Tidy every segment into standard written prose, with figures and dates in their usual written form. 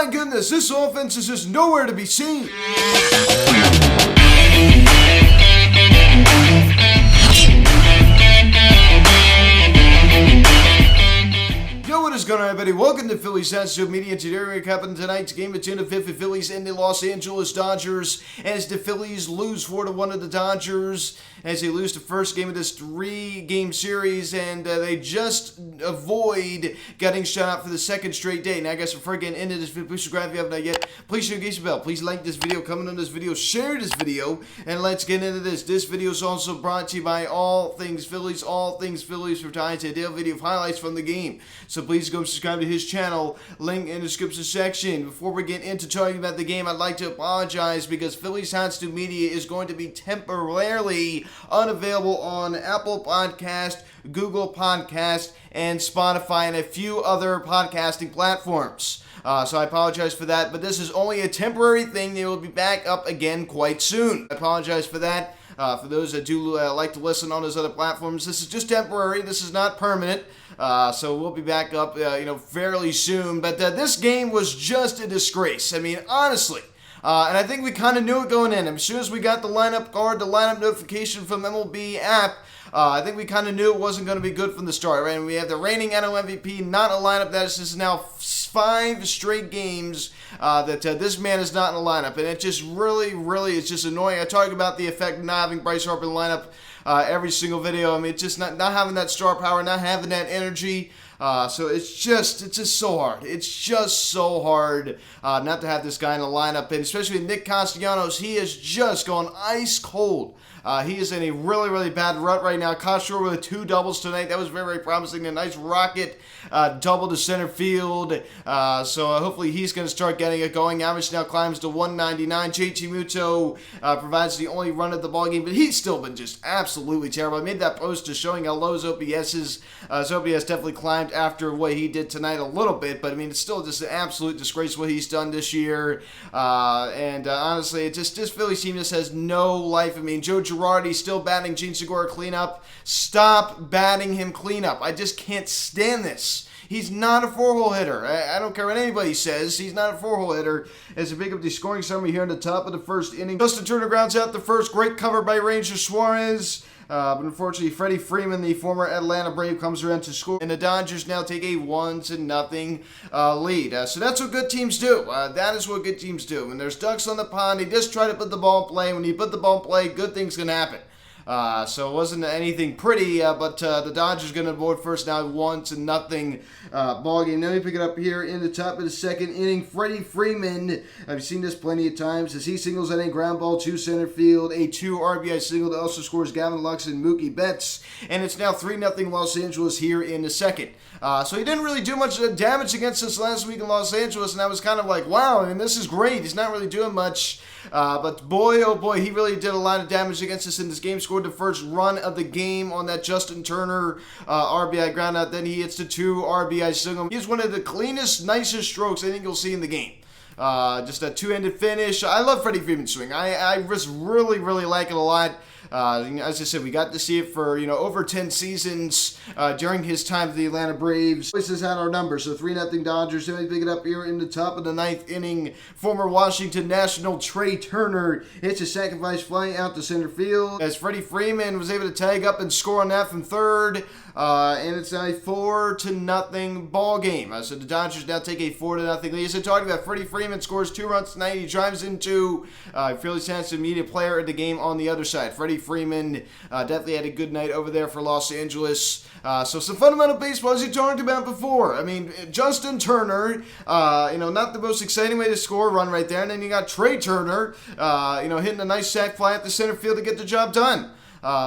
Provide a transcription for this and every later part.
my goodness, this offense is just nowhere to be seen. What is going on, everybody? Welcome to Phillies Social Media. Today we're recapping tonight's game between the Phillies and the Los Angeles Dodgers as the Phillies lose 4-1 to the Dodgers as they lose the first game of this 3-game series, and they just avoid getting shut out for the second straight day. Now, I guess before getting into this video, please subscribe if you haven't done yet. Please share the bell. Please like this video, comment on this video, share this video, and let's get into this. This video is also brought to you by All Things Phillies for tonight's daily video of highlights from the game. So please go subscribe to his channel, link in the description section. Before we get into talking about the game, I'd like to apologize because Phillies Hotstream Media is going to be temporarily unavailable on Apple Podcast, Google Podcast, and Spotify, and a few other podcasting platforms. So I apologize for that, but this is only a temporary thing. They will be back up again quite soon. I apologize for that. For those that do like to listen on those other platforms, this is just temporary. This is not permanent. So we'll be back up, fairly soon. But this game was just a disgrace. I mean, honestly. And I think we kind of knew it going in. As soon as we got the lineup card, the lineup notification from MLB app, I think we kind of knew it wasn't going to be good from the start, right? And we have the reigning NL MVP, not a lineup that is now 5 straight games that this man is not in the lineup. And it just really is just annoying. I talk about the effect of not having Bryce Harper in the lineup every single video. I mean, it's just not having that star power, not having that energy. So it's just so hard. It's just so hard not to have this guy in the lineup. And especially with Nick Castellanos, he has just gone ice cold. He is in a really bad rut right now. Caught short with 2 doubles tonight. That was very promising. A nice rocket double to center field. So hopefully he's going to start getting it going. Average now climbs to 199. JT Muto provides the only run of the ballgame, but he's still been just absolutely terrible. I made that post just showing how low his OPS is. His OPS definitely climbed after what he did tonight a little bit, but I mean, it's still just an absolute disgrace what he's done this year. Honestly, this Phillies team just has no life. I mean, Joe Girardi still batting Gene Segura cleanup. Stop batting him cleanup. I just can't stand this. He's not a 4-hole hitter. I don't care what anybody says. He's not a 4-hole hitter. As a pick up the scoring summary here in the top of the first inning. Justin Turner grounds out the first. Great cover by Ranger Suarez. But unfortunately, Freddie Freeman, the former Atlanta Brave, comes around to score. And the Dodgers now take a 1-0 lead. So that's what good teams do. That is what good teams do. When there's ducks on the pond, they just try to put the ball in play. When you put the ball in play, good things can happen. So it wasn't anything pretty, but the Dodgers going to board first now 1-0 ball game. Now we pick it up here in the top of the second inning. Freddie Freeman, I've seen this plenty of times, as he singles at a ground ball to center field, a 2 RBI single that also scores Gavin Lux and Mookie Betts, and it's now 3-0 Los Angeles here in the second. So he didn't really do much damage against us last week in Los Angeles, and I was kind of like, wow, I mean, this is great. He's not really doing much. But boy, oh boy, he really did a lot of damage against us in this game. Scored the first run of the game on that Justin Turner RBI ground out. Then he hits the 2 RBI single. He's one of the cleanest, nicest strokes I think you'll see in the game. Just a 2-handed finish. I love Freddie Freeman's swing. I just really like it a lot. As I said, we got to see it for, over 10 seasons during his time with the Atlanta Braves. This has had our numbers, so 3-0 Dodgers. Then we pick it up here in the top of the 9th inning. Former Washington National Trey Turner hits a sacrifice fly out to center field, as Freddie Freeman was able to tag up and score on that from third. And it's a 4-0 ball game. So the Dodgers now take a 4-0 lead. As I talked about, Freddie Freeman scores 2 runs tonight. He drives into Phillies Hotstream Media player of the game on the other side. Freddie Freeman definitely had a good night over there for Los Angeles. So some fundamental baseball, as you talked about before. I mean, Justin Turner, not the most exciting way to score a run right there. And then you got Trey Turner, hitting a nice sac fly at the center field to get the job done.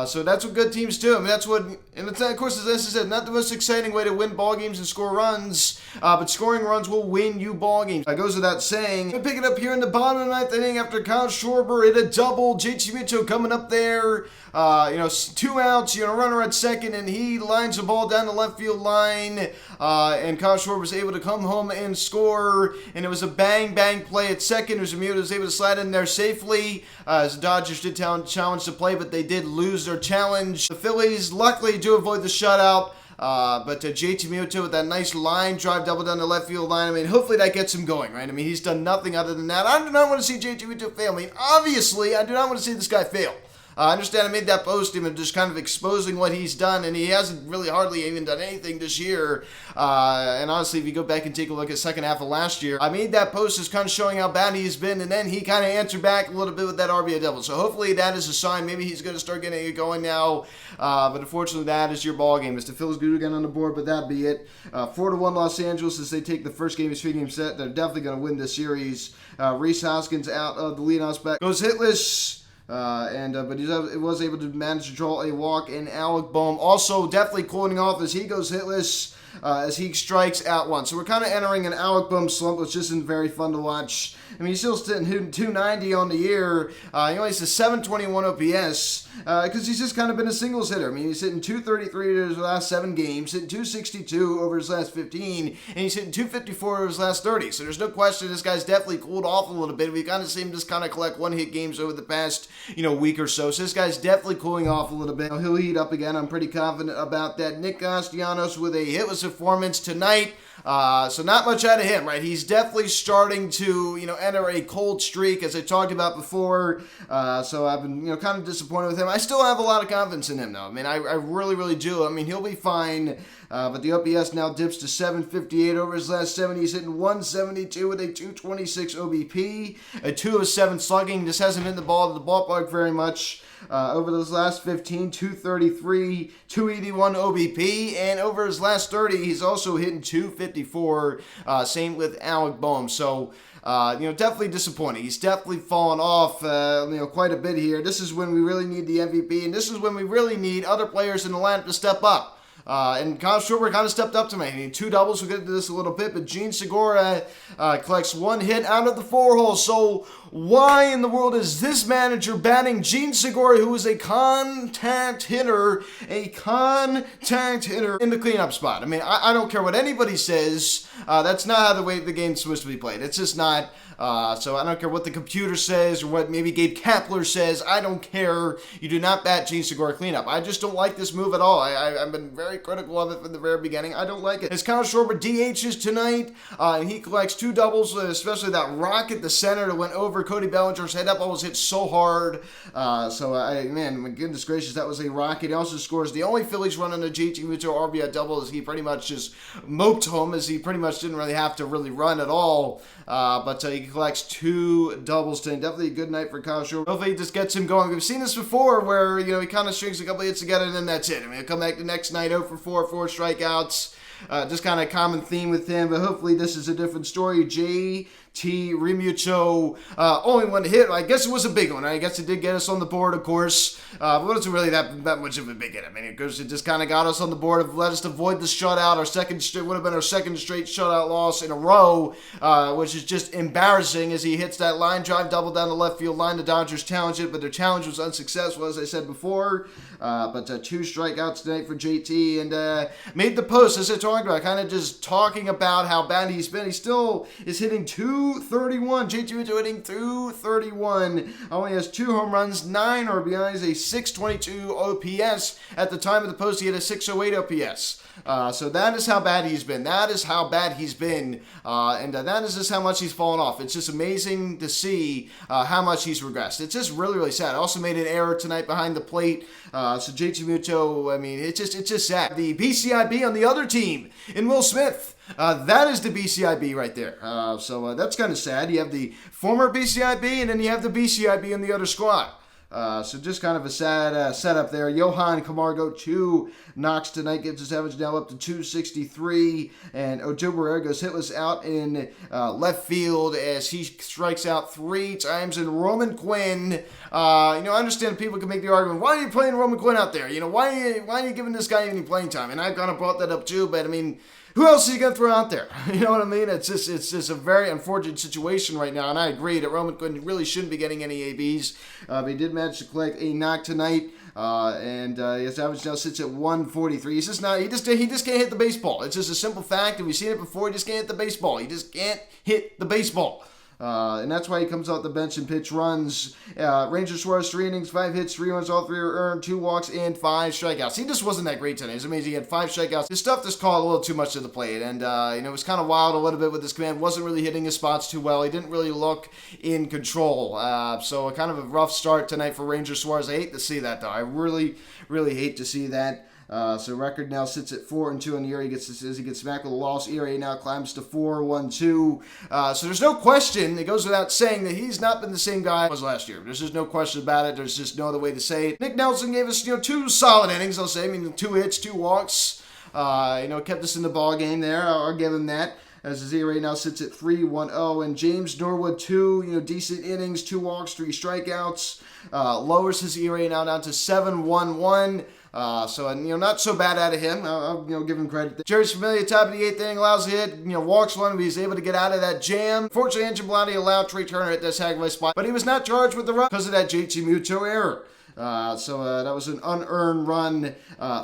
So that's what good teams do. I mean, and it's, of course, as I said, not the most exciting way to win ball games and score runs, but scoring runs will win you ball games. That goes without saying. We pick it up here in the bottom of the 9th inning after Kyle Schwarber hit a double. JT Muto coming up there, 2 outs, runner at second, and he lines the ball down the left field line, and Kyle Schwarber was able to come home and score, and it was a bang play at second. Muto was able to slide in there safely, as the Dodgers did challenge the play, but they did lose their challenge. The Phillies luckily do avoid the shutout. But JT Muto with that nice line drive double down the left field line. I mean, hopefully that gets him going, right? I mean, he's done nothing other than that. I do not want to see JT Muto fail. I mean, obviously, I do not want to see this guy fail. I understand I made that post him and just kind of exposing what he's done, and he hasn't really hardly even done anything this year. And honestly, if you go back and take a look at second half of last year, I made that post just kind of showing how bad he's been, and then he kind of answered back a little bit with that RBI double. So hopefully that is a sign. Maybe he's going to start getting it going now. But unfortunately, that is your ball game. It's the Phillies do again on the board, but that'd be it. 4-1 Los Angeles as they take the first game as 3-game set. They're definitely going to win this series. Rhys Hoskins out of the leadoff spot. Goes hitless. But he was able to manage to draw a walk, and Alec Boehm also definitely cooling off as he goes hitless as he strikes out one. So we're kind of entering an Alec Boehm slump, which isn't very fun to watch. I mean, he's still sitting 290 on the year. He only has a 721 OPS because he's just kind of been a singles hitter. I mean, he's hitting 233 over his last 7 games, hitting 262 over his last 15, and he's hitting 254 over his last 30. So there's no question this guy's definitely cooled off a little bit. We've kind of seen him just kind of collect one-hit games over the past, week or so. So this guy's definitely cooling off a little bit. He'll heat up again. I'm pretty confident about that. Nick Castellanos with a hitless performance tonight. So not much out of him, right? He's definitely starting to, enter a cold streak, as I talked about before. So I've been, kind of disappointed with him. I still have a lot of confidence in him, though. I mean, I really, really do. I mean, he'll be fine. But the OPS now dips to 758 over his last 7. He's hitting 172 with a 226 OBP, a 2 of 7 slugging. Just hasn't hit the ball to the ballpark very much. Over those last 15, 233, 281 OBP, and over his last 30, he's also hitting 254. Same with Alec Boehm. So, definitely disappointing. He's definitely fallen off, quite a bit here. This is when we really need the MVP, and this is when we really need other players in the lineup to step up. And Kyle Schwarber kind of stepped up to me. I mean, 2 doubles. We'll get into this a little bit, but Gene Segura collects 1 hit out of the 4 hole. So why in the world is this manager batting Gene Segura, who is a contact hitter in the cleanup spot? I mean, I don't care what anybody says. That's not how the game's supposed to be played. It's just not. So I don't care what the computer says or what maybe Gabe Kapler says. I don't care. You do not bat Gene Segura cleanup. I just don't like this move at all. I've been very critical of it from the very beginning. I don't like it. As Kyle Schwarber DHs tonight, and he collects 2 doubles, especially that rocket to center that went over Cody Bellinger's head. That ball was hit so hard. My goodness gracious, that was a rocket. He also scores the only Phillies run on the JT Muto RBI double as he pretty much just moped home, as he pretty much didn't really have to really run at all. But he collects 2 doubles today. Definitely a good night for Kyle Schwarber. Hopefully he just gets him going. We've seen this before where, he kind of strings a couple hits together and then that's it. I mean, he'll come back the next night 0 for 4 strikeouts. Just kind of a common theme with him, but hopefully this is a different story. JT Realmuto only 1 hit. I guess it was a big one. I guess it did get us on the board, of course, but it wasn't really that much of a big hit. I mean, it just kind of got us on the board, let us avoid the shutout. Would have been our second straight shutout loss in a row, which is just embarrassing as he hits that line drive double down the left field line. The Dodgers challenged it, but their challenge was unsuccessful, as I said before. But 2 strikeouts tonight for JT, and made the post, as I talked about, kind of just talking about how bad he's been. He still is hitting 231. JT Muto hitting 231. Only has 2 home runs, 9 RBIs, a 622 OPS. At the time of the post, he had a 608 OPS. So that is how bad he's been. That is how bad he's been. And that is just how much he's fallen off. It's just amazing to see how much he's regressed. It's just really, really sad. Also made an error tonight behind the plate. So JT Muto, I mean, it's just sad. The BCIB on the other team in Will Smith. That is the BCIB right there. So that's kind of sad. You have the former BCIB and then you have the BCIB in the other squad. So just kind of a sad setup there. Johan Camargo, 2 knocks tonight, gives his average now up to 263. And Ojo Barrera goes hitless out in left field as he strikes out 3 times. And Roman Quinn, I understand people can make the argument, why are you playing Roman Quinn out there? Why are you giving this guy any playing time? And I've kind of brought that up too, but I mean, who else are you going to throw out there? You know what I mean? It's just a very unfortunate situation right now, and I agree that Roman Quinn really shouldn't be getting any ABs. But he did manage to collect a knock tonight, and his average now sits at 143. He just can't hit the baseball. It's just a simple fact, and we've seen it before. He just can't hit the baseball. He just can't hit the baseball. And that's why he comes off the bench and pitch runs. Ranger Suarez, 3 innings, 5 hits, 3 runs, all 3 were earned, 2 walks, and 5 strikeouts. He just wasn't that great tonight. It's amazing. He had 5 strikeouts. His stuff just called a little too much to the plate. And, it was kind of wild a little bit with his command. Wasn't really hitting his spots too well. He didn't really look in control. So kind of a rough start tonight for Ranger Suarez. I hate to see that, though. I really, really hate to see that. So record now sits at 4-2 in the year. He gets back with a loss. ERA now climbs to 4.12. So there's no question. It goes without saying that he's not been the same guy he was last year. There's just no question about it. There's just no other way to say it. Nick Nelson gave us 2 solid innings. I'll say. I mean 2 hits, 2 walks. Kept us in the ball game there. I'll give him that. As his ERA now sits at 3.10, and James Norwood 2 decent innings, 2 walks, 3 strikeouts. Lowers his ERA now down to 7.11. Not so bad out of him. I'll give him credit. Jerry's Familia, top of the 8th inning, allows a hit, walks one, but he's able to get out of that jam. Fortunately, Andrew Bellotti allowed Trey Turner at that sacrifice spot, but he was not charged with the run because of that JT Muto error. That was an unearned run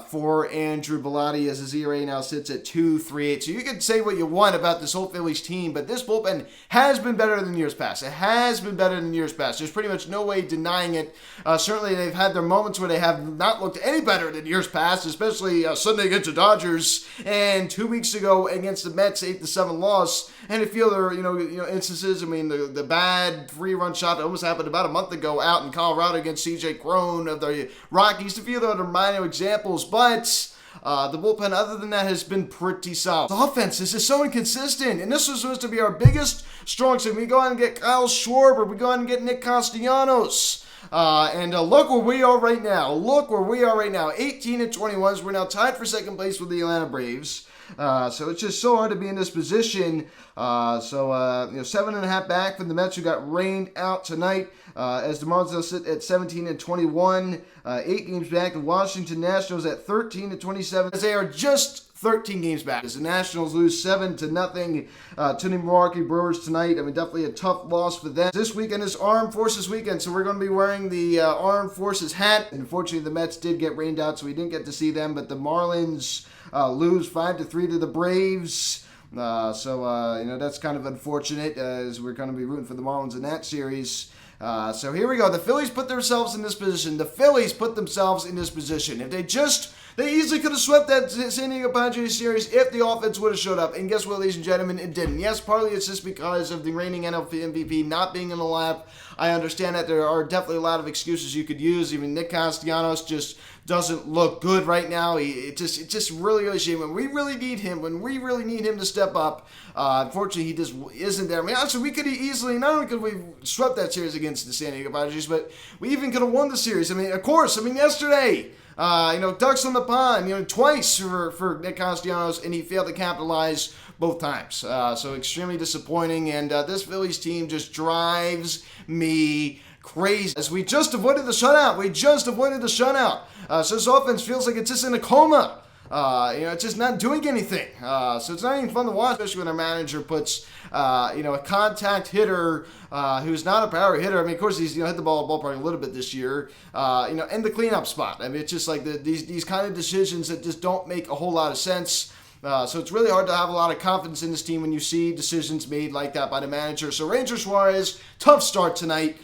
for Andrew Bellotti as his ERA now sits at 2.38. So you can say what you want about this whole Phillies team, but this bullpen has been better than years past. It has been better than years past. There's pretty much no way denying it. Certainly they've had their moments where they have not looked any better than years past, especially Sunday against the Dodgers and 2 weeks ago against the Mets, 8-7 loss. And a few other instances. I mean, the bad 3-run shot that almost happened about a month ago out in Colorado against CJ Cron of the Rockies, a few other minor examples, but the bullpen, other than that, has been pretty solid. The offense is just so inconsistent, and this was supposed to be our biggest strong suit. We go out and get Kyle Schwarber, we go out and get Nick Castellanos. Look where we are right now. 18-21. We're now tied for second place with the Atlanta Braves. So it's just so hard to be in this position. 7.5 back from the Mets, who got rained out tonight. As the Marlins now sit at 17-21, 8 games back. The Washington Nationals at 13-27, as they are just 13 games back. As the Nationals lose 7-0 to the Milwaukee Brewers tonight. I mean, definitely a tough loss for them. This weekend is Armed Forces weekend, so we're going to be wearing the Armed Forces hat. And unfortunately, the Mets did get rained out, so we didn't get to see them. But the Marlins lose 5-3 to the Braves. That's kind of unfortunate, as we're going to be rooting for the Marlins in that series. So here we go. The Phillies put themselves in this position. They easily could have swept that San Diego Padres series if the offense would have showed up. And guess what, ladies and gentlemen? It didn't. Yes, partly it's just because of the reigning NL MVP not being in the lineup. I understand that there are definitely a lot of excuses you could use. Even Nick Castellanos just doesn't look good right now. It's just really, really shame. When we really need him to step up, unfortunately, he just isn't there. I mean, honestly, we could have easily, not only could we swept that series against the San Diego Padres, but we even could have won the series. I mean, of course, yesterday, ducks on the pond, twice for Nick Castellanos, and he failed to capitalize both times. So extremely disappointing, and this Phillies team just drives me crazy. As we just avoided the shutout. So this offense feels like it's just in a coma. It's just not doing anything. So it's not even fun to watch, especially when our manager puts, a contact hitter who's not a power hitter. I mean, of course, he's hit the ballpark a little bit this year. In the cleanup spot. I mean, it's just like these kind of decisions that just don't make a whole lot of sense. So it's really hard to have a lot of confidence in this team when you see decisions made like that by the manager. So Ranger Suarez, tough start tonight.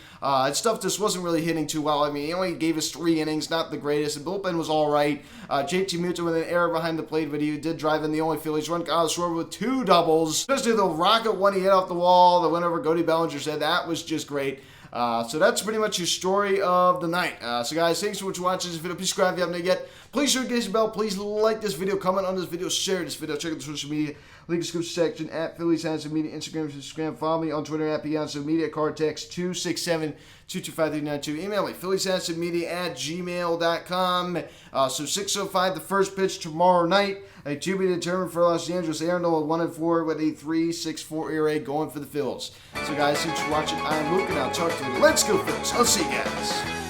Stuff just wasn't really hitting too well. I mean, he only gave us 3 innings, not the greatest. The bullpen was all right. JT Muto with an error behind the plate, but he did drive in the only Phillies run. Kyle Schwarber with 2 doubles. Especially the rocket one he hit off the wall, the win over Cody Bellinger's head. That was just great. So that's pretty much your story of the night. So guys, thanks so much for watching this video. Please subscribe if you haven't yet. Please share the bell. Please like this video, comment on this video, share this video, check out the social media link description section at Phillies Hanson Media, Instagram, follow me on Twitter at Beyonce Media, card text 267-225-392, email me phillieshansonmedia@gmail.com. So 6:05, the first pitch tomorrow night. A to be determined for Los Angeles. Aaron Nola 1-4 with a 3.64 ERA going for the Phillies. So guys, thanks for watching. I'm Luke, and I'll talk to you. Let's go Phillies. I'll see you guys.